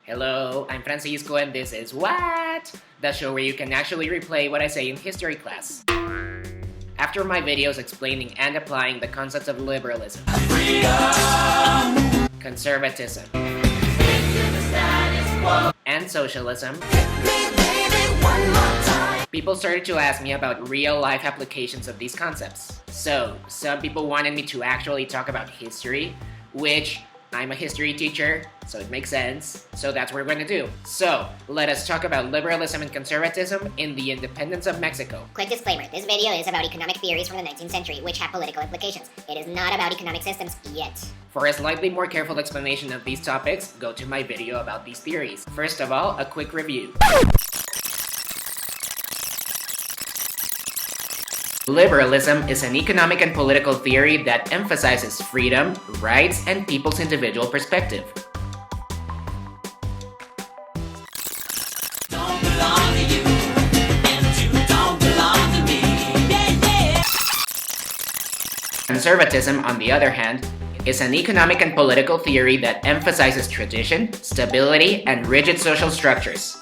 Hello, I'm Francisco and this is Whaaat, the show where you can actually replay what I say in history class. After my videos explaining and applying the concepts of liberalism, conservatism, and socialism, people started to ask me about real-life applications of these concepts. So, some people wanted me to actually talk about history, which I'm a history teacher, so it makes sense. So that's what we're going to do. So, let us talk about liberalism and conservatism in the independence of Mexico. Quick disclaimer, this video is about economic theories from the 19th century, which have political implications. It is not about economic systems yet. For a slightly more careful explanation of these topics, go to my video about these theories. First of all, a quick review. Liberalism is an economic and political theory that emphasizes freedom, rights, and people's individual perspective. Conservatism, on the other hand, is an economic and political theory that emphasizes tradition, stability, and rigid social structures.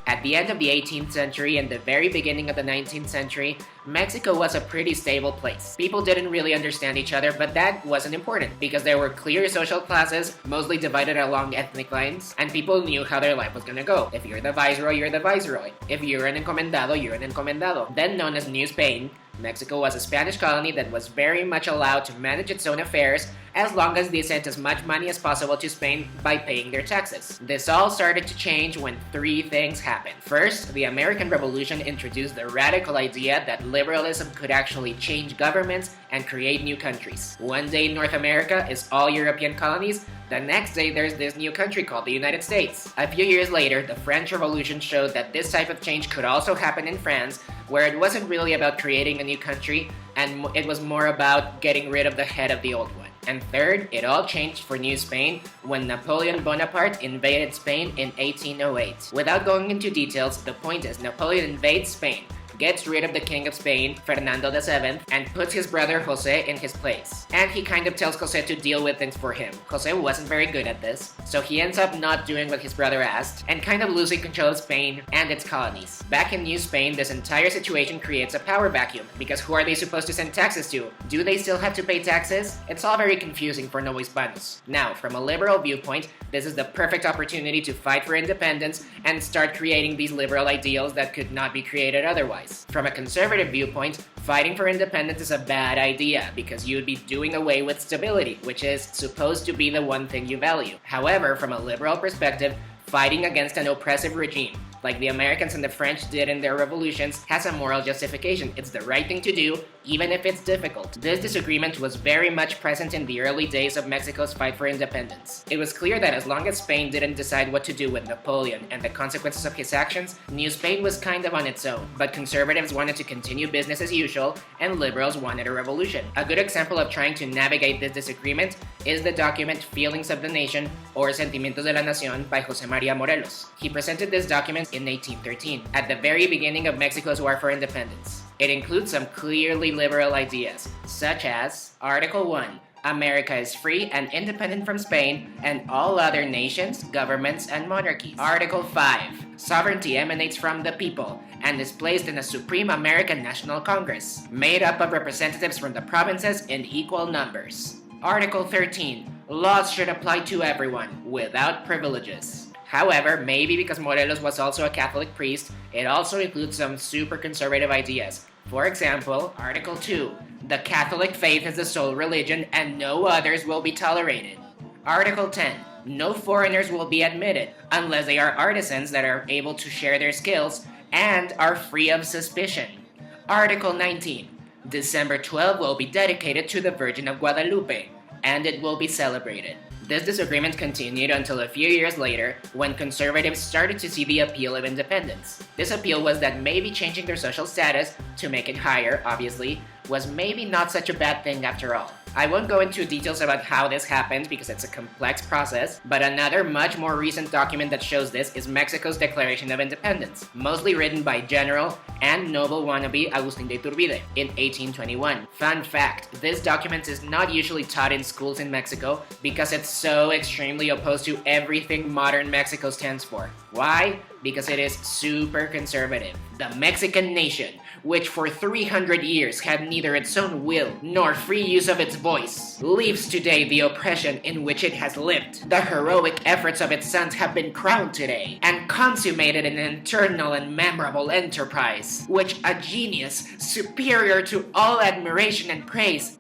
At the end of the 18th century and the very beginning of the 19th century, Mexico was a pretty stable place. People didn't really understand each other, but that wasn't important because there were clear social classes, mostly divided along ethnic lines, and people knew how their life was gonna go. If you're the viceroy, you're the viceroy. If you're an encomendado, you're an encomendado. Then known as New Spain, Mexico was a Spanish colony that was very much allowed to manage its own affairs as long as they sent as much money as possible to Spain by paying their taxes. This all started to change when three things happened. First, the American Revolution introduced the radical idea that liberalism could actually change governments and create new countries. One day North America is all European colonies, the next day there's this new country called the United States. A few years later, the French Revolution showed that this type of change could also happen in France, where it wasn't really about creating a new country, and it was more about getting rid of the head of the old one. And third, it all changed for New Spain when Napoleon Bonaparte invaded Spain in 1808. Without going into details, the point is Napoleon invades Spain, gets rid of the King of Spain, Fernando VII, and puts his brother Jose in his place. And he kind of tells Jose to deal with things for him. Jose wasn't very good at this, so he ends up not doing what his brother asked, and kind of losing control of Spain and its colonies. Back in New Spain, this entire situation creates a power vacuum, because who are they supposed to send taxes to? Do they still have to pay taxes? It's all very confusing for no hispanos. Now, from a liberal viewpoint, this is the perfect opportunity to fight for independence and start creating these liberal ideals that could not be created otherwise. From a conservative viewpoint, fighting for independence is a bad idea because you'd be doing away with stability, which is supposed to be the one thing you value. However, from a liberal perspective, fighting against an oppressive regime, like the Americans and the French did in their revolutions, has a moral justification. It's the right thing to do, even if it's difficult. This disagreement was very much present in the early days of Mexico's fight for independence. It was clear that as long as Spain didn't decide what to do with Napoleon and the consequences of his actions, New Spain was kind of on its own. But conservatives wanted to continue business as usual, and liberals wanted a revolution. A good example of trying to navigate this disagreement is the document Feelings of the Nation, or Sentimientos de la Nación, by José María Morelos. He presented this document in 1813, at the very beginning of Mexico's war for independence. It includes some clearly liberal ideas, such as Article 1, America is free and independent from Spain and all other nations, governments, and monarchies. Article 5, sovereignty emanates from the people and is placed in a Supreme American National Congress, made up of representatives from the provinces in equal numbers. Article 13, laws should apply to everyone, without privileges. However, maybe because Morelos was also a Catholic priest, it also includes some super conservative ideas. For example, Article 2, the Catholic faith is the sole religion and no others will be tolerated. Article 10, no foreigners will be admitted unless they are artisans that are able to share their skills and are free of suspicion. Article 19, December 12 will be dedicated to the Virgin of Guadalupe, and it will be celebrated. This disagreement continued until a few years later, when conservatives started to see the appeal of independence. This appeal was that maybe changing their social status, to make it higher, obviously, was maybe not such a bad thing after all. I won't go into details about how this happened because it's a complex process, but another much more recent document that shows this is Mexico's Declaration of Independence, mostly written by General and noble wannabe Agustín de Iturbide in 1821. Fun fact, this document is not usually taught in schools in Mexico because it's so extremely opposed to everything modern Mexico stands for. Why? Because it is super conservative. The Mexican nation, which for 300 years had neither its own will nor free use of its voice, lives today the oppression in which it has lived. The heroic efforts of its sons have been crowned today and consummated in an eternal and memorable enterprise, which a genius superior to all admiration and praise,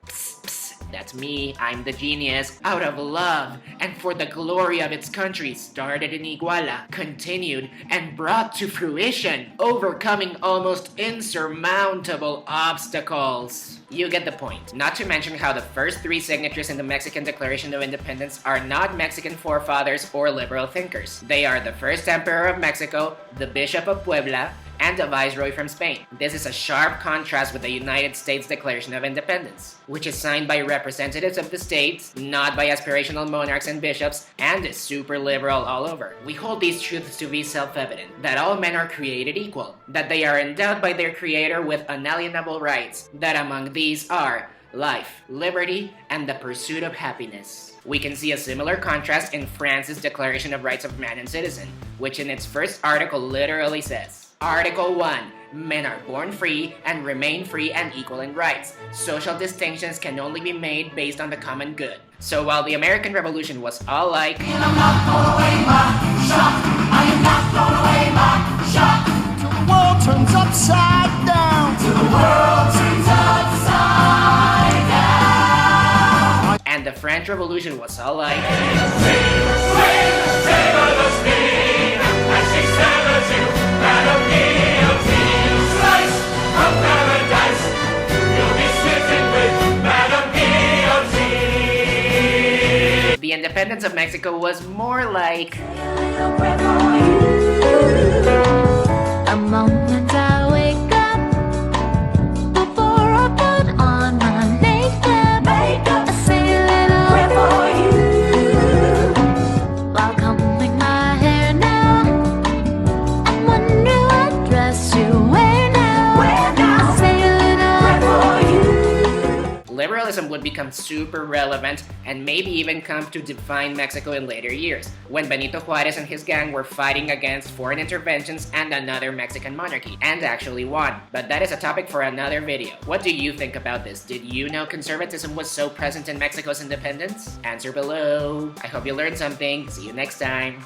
that's me, I'm the genius, out of love and for the glory of its country, started in Iguala, continued, and brought to fruition, overcoming almost insurmountable obstacles. You get the point. Not to mention how the first 3 signatories in the Mexican Declaration of Independence are not Mexican forefathers or liberal thinkers. They are the first Emperor of Mexico, the Bishop of Puebla, and a viceroy from Spain. This is a sharp contrast with the United States Declaration of Independence, which is signed by representatives of the states, not by aspirational monarchs and bishops, and is super liberal all over. We hold these truths to be self-evident, that all men are created equal, that they are endowed by their creator with unalienable rights, that among these are life, liberty, and the pursuit of happiness. We can see a similar contrast in France's Declaration of Rights of Man and Citizen, which in its first article literally says, Article 1. Men are born free and remain free and equal in rights. Social distinctions can only be made based on the common good. So while the American Revolution was all like, And I'm not throwing away my shot. I am not throwing away my shot. Till the world turns upside down. Till the world turns upside down. and the French Revolution was all like, the independence of Mexico was more like, the moment I wake up, before I put on my makeup, I say a little prayer for you. While combing my hair now, I wonder what dress you wear now. I say a little prayer for you. liberalism would become super relevant and maybe even come to define Mexico in later years, when Benito Juárez and his gang were fighting against foreign interventions and another Mexican monarchy, and actually won. But that is a topic for another video. What do you think about this? Did you know conservatism was so present in Mexico's independence? Answer below. I hope you learned something. See you next time.